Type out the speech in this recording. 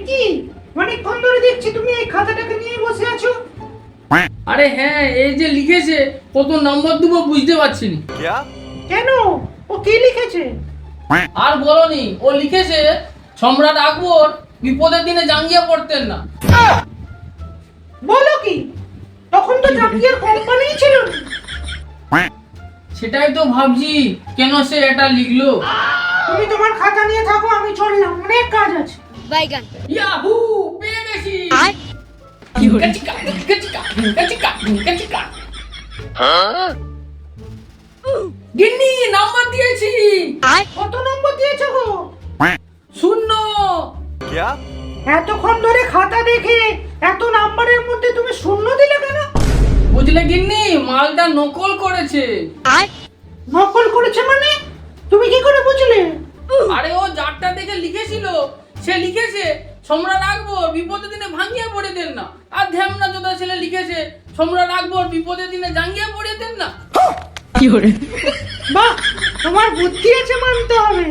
কি অনেকক্ষণ ধরে দেখছি তুমি এই খাতাটাকে নিয়ে বসে আছো। আরে হ্যাঁ, এই যে লিখেছে কত নম্বর দেবো বুঝতে পারছি না। কেন, ও কি লিখেছে? আর বলনি, ও লিখেছে সম্রাট আকবর বিপদের দিনে জাঙ্গিয়া পড়তেন না। বলো কি, তখন তো জাঙ্গিয়ার কোম্পানি ছিল না। সেটাই তো ভাবছি, কেন সে এটা লিখলো। তুমি তোমার খাতা নিয়ে থাকো, আমি চললাম, অনেক কাজ আছে। বাইগান ইয়াহু, পেয়ে গেছি। কাচিকা, কাচিকা, কাচিকা, কাচিকা। গিন্নি, নাম্বার দিয়েছি। কত নম্বর দিয়েছো গো? 0। এতক্ষণ ধরে খাতা দেখে এত নাম্বারের মধ্যে তুমি শূন্য দিলে কেন? বুঝলে গিন্নি, মালটা নকল করেছে। নকল করেছে মানে? তুমি কি করে বুঝলে? আরে ও যারটা দেখে লিখেছিল, সে লিখেছে সম্রাট আকবর বিপদের দিনে ভাঙ্গিয়া পড়ে দেন না। আর ধ্যামনা যোদা ছেলে লিখেছে সম্রাট আকবর বিপদের দিনে জাঙ্গিয়া পড়ে দেন না। বাহ, তোমার বুদ্ধি আছে মানতে হবে।